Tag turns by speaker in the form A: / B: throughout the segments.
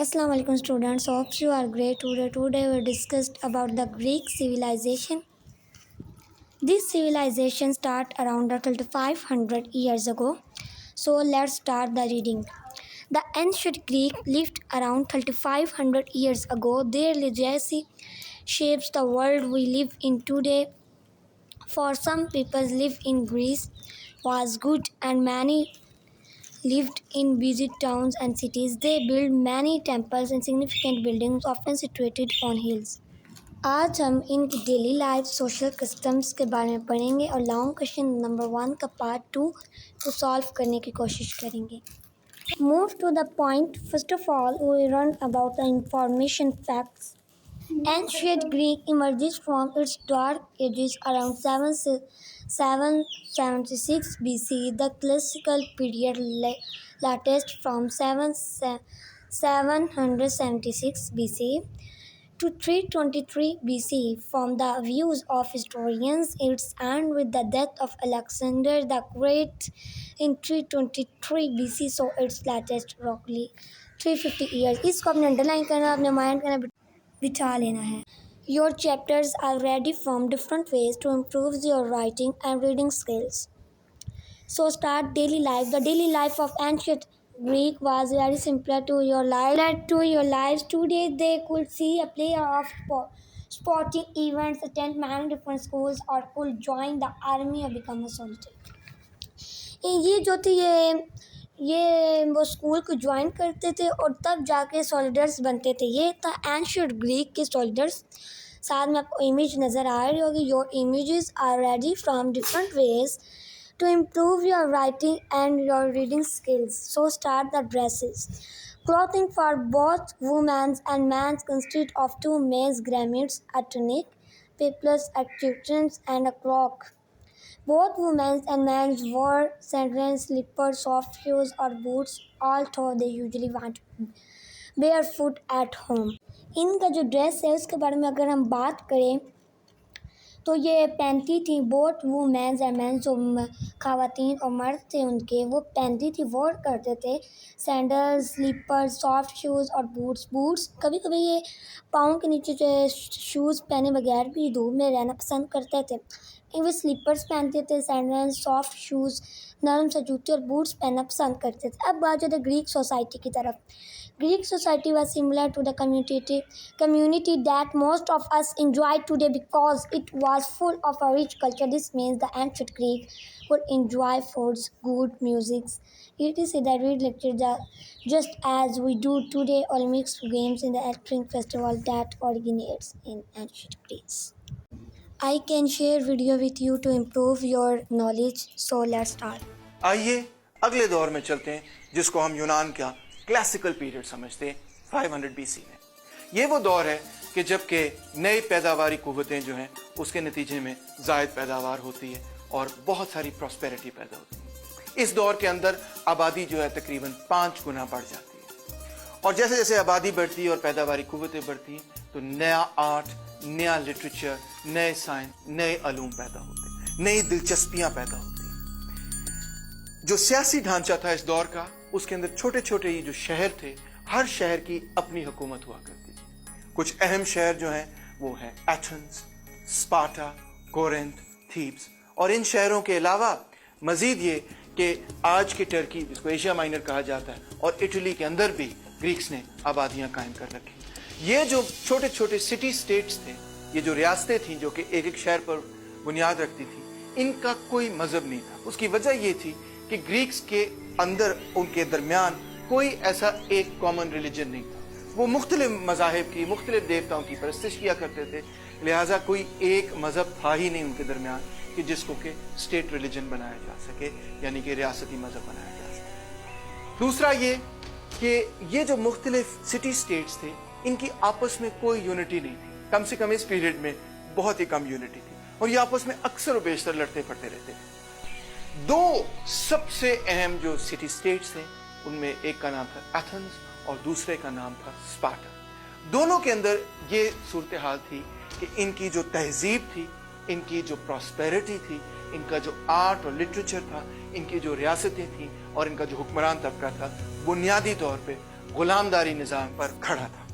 A: Assalamu alaikum students, hope you are great. Today we discussed about the Greek civilization. This civilization started around 3500 years ago. So let's start the reading. The ancient Greek lived around 3500 years ago. Their legacy shapes the world we live in today. For some people live in Greece was good and many lived in busy towns and cities. They built many temples and significant buildings, often situated on hills. आज हम इनकी daily life social customs के बारे में पढ़ेंगे और long question number 1 का part 2 को सॉल्व करने की कोशिश करेंगे. Move to the point. First of all, we learn about the information facts. Ancient Greek emerges from its dark ages around 776 BC. The classical period latest from 776 BC to 323 BC. From the views of historians, it's end with the death of Alexander the Great in 323 BC. So it's latest roughly 350 years. इसको अपने underline करना, अपने mind करना, बिठा लेना है. Your chapters are ready from different ways to improve your writing and reading skills. So start daily life. The daily life of ancient Greek was very similar to your lives. Today they could see a play of sporting events, attend many different schools, or could join the army or become a soldier. ये जो थी ये वो school को join करते थे और तब जाके सोल्जर्स बनते थे. ये था एंशिएंट ग्रीक के सोल्जर्स. साथ में आपको इमेज नज़र आ रही होगी. Your images are ready from different ways to improve your writing and your reading skills. So start the dresses. Clothing for both women and men consist of two main garments, a tunic, peplus, accoutrements, and a cloak. Both women and men wore sandals, slippers, soft shoes, or boots, although they usually went barefoot at home. इनका जो dress है उसके बारे में अगर हम बात करें तो ये पहनती थी बोथ वुमेन्स एंड मेंस. जो ख़वातीन और मर्द थे उनके वो पहनती थी, वॉर करते थे सैंडल्स, स्लीपर्स, सॉफ्ट शूज़ और बूट्स. कभी कभी ये पाँव के नीचे जो शूज़ पहने बगैर भी धूप में रहना पसंद करते थे. वो स्लीपर्स पहनते थे, सैंडल्स, सॉफ्ट शूज़, नरम सा जूते और बूट्स पहनना पसंद करते थे. अब बात जाते ग्रीक सोसाइटी की तरफ. Greek society was similar to the community that most of us enjoy today because it was full of a rich culture. This means the ancient Greek could enjoy foods, good music, etc. that read lectures just as we do today, or mixed games in the Electric Festival that originates in ancient Greece. I can share video with you to improve your knowledge. So let's start.
B: आइए अगले दौर में चलते हैं जिसको हम यूनान का क्लासिकल पीरियड समझते हैं 500 BC में. ये वो दौर है कि जबकि नई पैदावारी कुव्वतें जो हैं उसके नतीजे में ज़ायद पैदावार होती है और बहुत सारी प्रॉस्पेरिटी पैदा होती है. इस दौर के अंदर आबादी जो है तकरीबन 5 गुना बढ़ जाती है और जैसे जैसे आबादी बढ़ती है और पैदावारी कुव्वतें बढ़ती हैं तो नया आर्ट, नया लिटरेचर, नए साइंस, नए अलूम पैदा होते हैं, नई दिलचस्पियाँ पैदा होती हैं. जो सियासी ढांचा था इस दौर का उसके अंदर छोटे छोटे ये जो शहर थे, हर शहर की अपनी हुकूमत हुआ करती थी. कुछ अहम शहर जो हैं वो हैं एथेंस, स्पार्टा, कोरिंथ, थीब्स. और इन शहरों के अलावा मजीद ये कि आज की टर्की जिसको एशिया माइनर कहा जाता है और इटली के अंदर भी ग्रीक्स ने आबादियां कायम कर रखी. ये जो छोटे छोटे सिटी स्टेट्स थे, ये जो रियासतें थीं जो कि एक एक शहर पर बुनियाद रखती थी, इनका कोई मजहब नहीं था. उसकी वजह ये थी कि ग्रीक्स के अंदर उनके दरमियान कोई ऐसा एक कॉमन रिलीजन नहीं था. वो मुख्तलिफ मज़ाहिब की, मुख्तलिफ देवताओं की परस्तिश किया करते थे. लिहाजा कोई एक मज़हब था ही नहीं उनके दरमियान कि जिसको कि स्टेट रिलीजन बनाया जा सके, यानी कि रियासती मज़हब बनाया जा सके. दूसरा ये कि ये जो मुख्तलिफ सिटी स्टेट्स थे इनकी आपस में कोई यूनिटी नहीं थी. कम से कम इस पीरियड में बहुत ही कम यूनिटी थी और ये आपस में अक्सर व बेशतर लड़ते पड़ते रहते थे. दो सबसे अहम जो सिटी स्टेट्स थे उनमें एक का नाम था एथेंस और दूसरे का नाम था स्पार्टा. दोनों के अंदर ये सूरत हाल थी कि इनकी जो तहजीब थी, इनकी जो प्रॉस्पेरिटी थी, इनका जो आर्ट और लिटरेचर था, इनकी जो रियासतें थी और इनका जो हुक्मरान तबका था बुनियादी तौर पे गुलामदारी निज़ाम पर खड़ा था।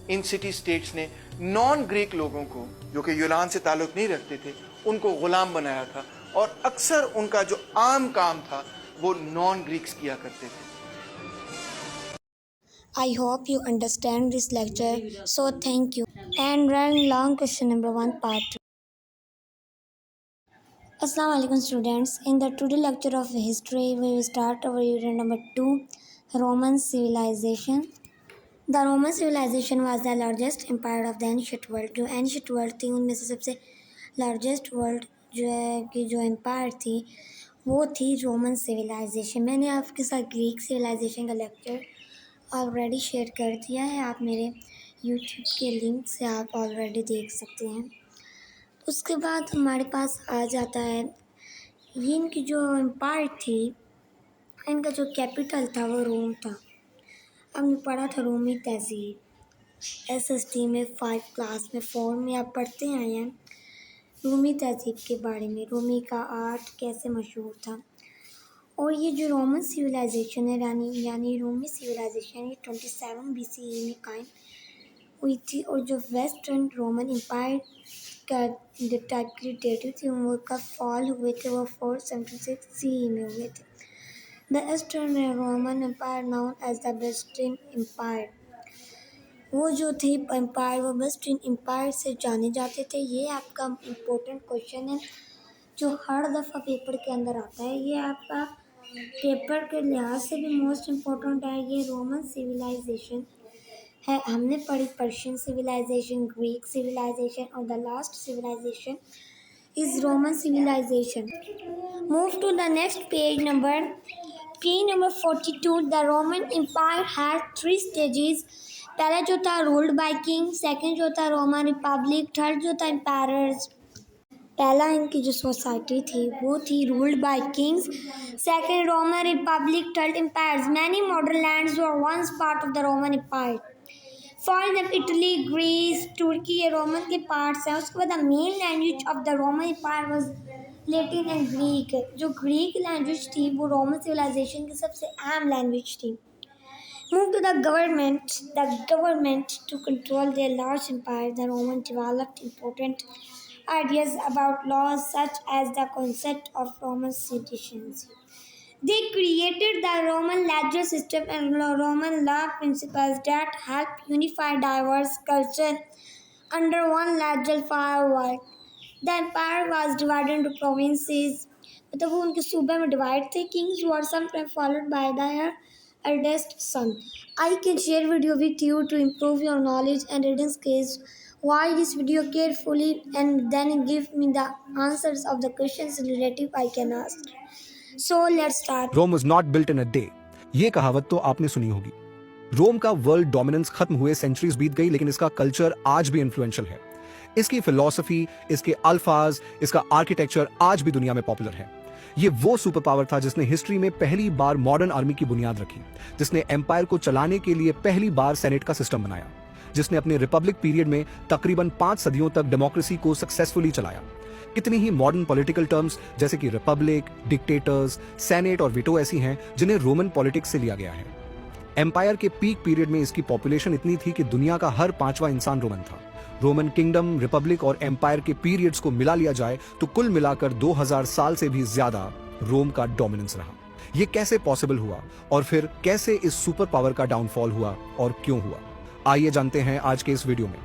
B: इन सिटी स्टेट्स ने नॉन ग्रीक लोगों को, जो कि यूनान से ताल्लुक नहीं रखते थे, उनको गुलाम बनाया था और अक्सर उनका जो आम काम था वो नॉन ग्रीक्स किया करते थे।
A: I hope you understand this lecture, so thank you. And run long question number 1 part 2. Assalamu alaikum students. In the today lecture of history, we will start our unit number 2, Roman civilization. The Roman civilization was the largest empire of the ancient world. जो ancient world थी उनमें से सबसे largest world जो है कि जो empire थी वो थी रोमन सिविलाइजेशन। मैंने आपके साथ ग्रीक सिविलाइजेशन का लेक्चर ऑलरेडी शेयर कर दिया है, आप मेरे यूट्यूब के लिंक से आप ऑलरेडी देख सकते हैं। उसके बाद हमारे पास आ जाता है ये इनकी जो एम्पायर थी, इनका जो कैपिटल था वो रोम था। हमने पढ़ा था रोमी तहजीब, SST में 5 क्लास में 4 में आप पढ़ते आए हैं रोमी तहजीब के बारे में, रोमी का आर्ट कैसे मशहूर था। और ये जो रोमन सिविलाइजेशन है यानी रोमी सिविलाइजेशन ये 27 BCE में कायम हुई थी। और जो वेस्टर्न रोमन एम्पायर का डेटिव थी उनका फॉल हुए थे वो 476 CE में हुए थे। The eastern Roman empire known as the western empire, वो जो थे एम्पायर वो वेस्टर्न एम्पायर से जाने जाते थे। ये आपका इम्पोर्टेंट क्वेश्चन है जो हर दफ़ा पेपर के अंदर आता है। ये आपका पेपर के लिहाज से भी मोस्ट इम्पोर्टेंट है। ये रोमन सिविलाइजेशन है, हमने पढ़ी पर्शियन सिविलाइजेशन, ग्रीक सिविलाइजेशन और the last civilisation is Roman civilisation. Move to the next page number 42। The Roman empire had 3 stages. पहला जो था रूल्ड बाय किंग, सेकंड जो था रोमन रिपब्लिक, थर्ड जो था एम्पायर्स। पहला इनकी जो सोसाइटी थी वो थी ruled by kings, second Roman republic, third empires. Many modern lands were once part of the Roman empire. For example Italy, Greece, Turkey ये रोमन के पार्ट्स हैं। उसके बाद the main language of the Roman empire was Latin and Greek. जो Greek language थी वो Roman civilisation की सबसे अहम लैंग्वेज थी। Move to the government. The government to control their large empire, the Romans developed important ideas about laws such as the concept of Roman citizens. They created the Roman legal system and Roman law principles that help unify diverse cultures under one legal framework. The empire was divided into provinces. मतलब वो उनके सूबे में divide थे। Kings were sometimes followed by their eldest son. I can share video with you to improve your knowledge and reading skills. Watch this video carefully and then give me the answers of the questions relative I can ask. So let's start.
C: Rome was not built in a day. ये कहावत तो आपने सुनी होगी। रोम का world dominance खत्म हुए centuries बीत गई, लेकिन इसका कल्चर आज भी इन्फ्लुएंशियल है। इसकी फिलॉसफी, इसके अल्फाज, इसका आर्किटेक्चर आज भी दुनिया में पॉपुलर है। ये वो सुपर पावर था जिसने हिस्ट्री में पहली बार मॉडर्न आर्मी की बुनियाद रखी, जिसने एम्पायर को चलाने के लिए पहली बार सेनेट का सिस्टम बनाया, जिसने अपने रिपब्लिक पीरियड में तकरीबन 5 सदियों तक डेमोक्रेसी को सक्सेसफुली चलाया। कितनी ही मॉडर्न पॉलिटिकल टर्म्स जैसे कि रिपब्लिक, डिक्टेटर्स, सेनेट और वीटो ऐसी हैं जिन्हें रोमन पॉलिटिक्स से लिया गया है। एम्पायर के पीक पीरियड में इसकी पॉपुलेशन इतनी थी कि दुनिया का हर 5वां इंसान रोमन था। रोमन किंगडम, रिपब्लिक और एम्पायर के पीरियड्स को मिला लिया जाए तो कुल मिलाकर 2000 साल से भी ज्यादा रोम का डोमिनेंस रहा। ये कैसे पॉसिबल हुआ और फिर कैसे इस सुपर पावर का डाउनफॉल हुआ और क्यों हुआ, आइए जानते हैं आज के इस वीडियो में।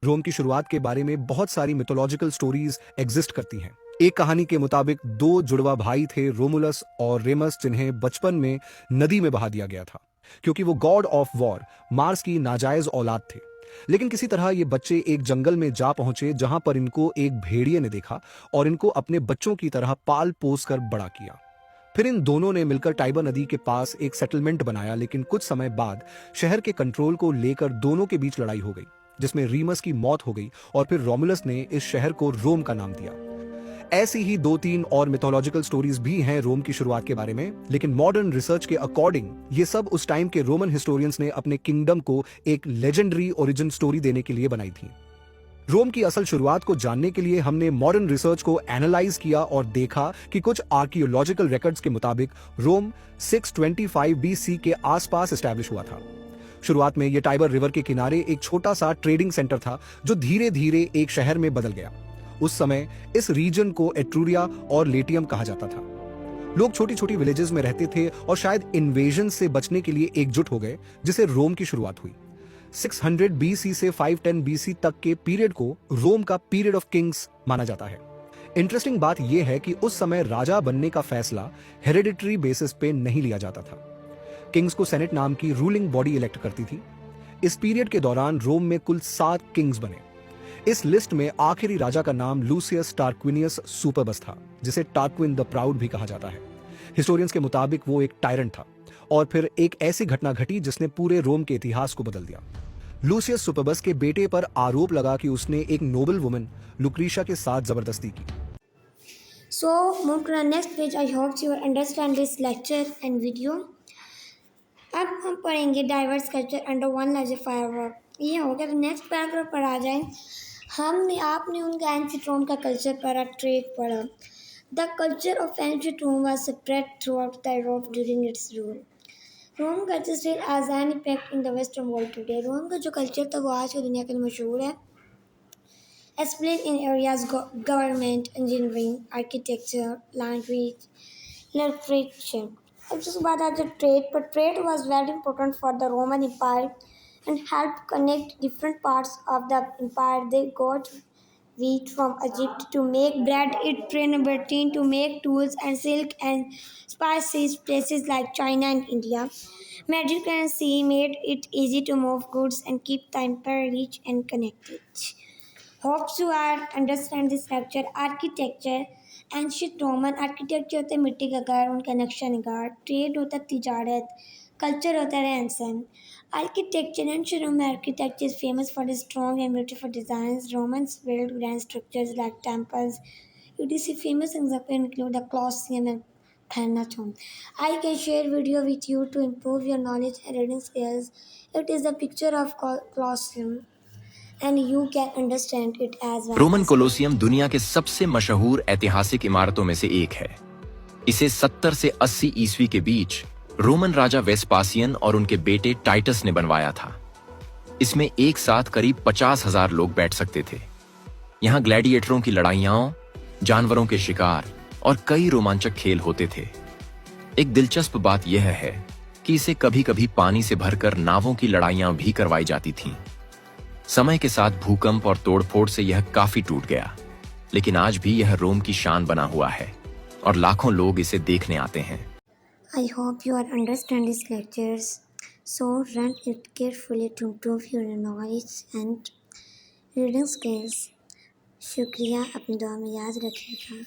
C: रोम की शुरुआत के बारे में बहुत सारी मिथोलॉजिकल स्टोरीज एग्जिस्ट करती हैं। एक कहानी के मुताबिक 2 जुड़वा भाई थे, रोमुलस और रेमस, जिन्हें बचपन में नदी में बहा दिया गया था क्योंकि वो गॉड ऑफ वॉर मार्स की नाजायज औलाद थे। लेकिन किसी तरह ये बच्चे एक जंगल में जा पहुंचे जहां पर इनको एक भेड़िए ने देखा और इनको अपने बच्चों की तरह पाल पोस कर बड़ा किया। फिर इन दोनों ने मिलकर टाइबर नदी के पास एक सेटलमेंट बनाया, लेकिन कुछ समय बाद शहर के कंट्रोल को लेकर दोनों के बीच लड़ाई हो गई, जिसमें रीमस की मौत हो गई और फिर रोमुलस ने इस शहर को रोम का नाम दिया। ऐसी ही 2-3 और मिथोलॉजिकल स्टोरीज भी हैं रोम की शुरुआत के बारे में, लेकिन मॉडर्न रिसर्च के अकॉर्डिंग ये सब उस टाइम के रोमन हिस्टोरियंस ने अपने किंगडम को एक लेजेंडरी ओरिजिन स्टोरी देने के लिए बनाई थी। रोम की असल शुरुआत को जानने के लिए हमने मॉडर्न रिसर्च को एनालाइज किया और देखा कि कुछ आर्कियोलॉजिकल रिकॉर्ड्स के मुताबिक रोम 625 बीसी के आसपास एस्टैब्लिश हुआ था। शुरुआत में यह टाइबर रिवर के किनारे एक छोटा सा ट्रेडिंग सेंटर था जो धीरे धीरे एक शहर में बदल गया। उस समय इस रीजन को एट्रूरिया और लेटियम कहा जाता था। लोग छोटी छोटी विलेजेस में रहते थे और शायद इन्वेजन से बचने के लिए एकजुट हो गए, जिसे रोम की शुरुआत हुई। 600 बीसी से 510 बीसी तक के पीरियड को रोम का पीरियड ऑफ किंग्स माना जाता है। इंटरेस्टिंग बात यह है कि उस समय राजा बनने का फैसला हेरिडिटरी बेसिस पे नहीं लिया जाता था। किंग्स को सेनेट नाम की रूलिंग बॉडी इलेक्ट करती थी। इस पीरियड के दौरान रोम में कुल 7 किंग्स बने। इस लिस्ट में आखिरी राजा का नाम लूसियस टार्क्विनियस सुपरबस था, जिसे टार्क्विन द प्राउड भी कहा जाता है। हिस्टोरियंस के मुताबिक वो एक टायरेंट था और फिर एक ऐसी घटना घटी जिसने पूरे रोम के इतिहास को बदल दिया। लूसियस सुपरबस के बेटे पर आरोप लगा कि उसने एक नोबल वुमन लुक्रीशिया के साथ जबरदस्ती की।
A: So move to the next page. I hope you understand this lecture and video. अब हम पढ़ेंगे diverse culture under one larger firework. ये हो गया। तो नेक्स्ट पैराग्राफ पर आ जाए। आपने उनका एंशिएंट रोम का कल्चर पढ़ा, ट्रेड पढ़ा। The culture of ancient Rome was spread throughout the Europe during its rule. Rome culture still has an impact in the western world today. Rome का जो culture था वो आज की दुनिया के लिए मशहूर है। Explained in areas government, engineering, architecture, language, literature. अब जिसके बाद आता है trade, but trade was very important for the Roman Empire and helped connect different parts of the empire. They got wheat from Egypt to make bread, it train to make tools and silk and spices. Places like China and India, Mediterranean Sea made it easy to move goods and keep the empire rich and connected. Hopes you are understand this lecture. Architecture, ancient Roman architecture होता है मिट्टी का घर, उनका नक्शा निगार। Trade होता है तिजारत। कल्चर होता है रहन सहन। Architecture, ancient Roman architecture is famous for its strong and beautiful designs. Romans built grand structures like temples. UTC famous examples include the Colosseum and Parthenon. I can share video with you to improve your knowledge and reading skills. It is a picture of Colosseum and you can understand it as well.
D: Roman Colosseum दुनिया के सबसे मशहूर ऐतिहासिक इमारतों में से एक है। इसे 70 से 80 ईस्वी के बीच रोमन राजा वेस्पासियन और उनके बेटे टाइटस ने बनवाया था। इसमें एक साथ करीब 50,000 लोग बैठ सकते थे। यहाँ ग्लैडिएटरों की लड़ाइयां, जानवरों के शिकार और कई रोमांचक खेल होते थे। एक दिलचस्प बात यह है कि इसे कभी-कभी पानी से भरकर नावों की लड़ाइयां भी करवाई जाती थीं। समय के साथ भूकंप और तोड़फोड़ से यह काफी टूट गया, लेकिन आज भी यह रोम की शान बना हुआ है और लाखों लोग इसे देखने आते हैं।
A: I hope you understand these lectures. So run it carefully to improve your knowledge and reading skills. शुक्रिया, अपनी दुआ में याद रखिएगा।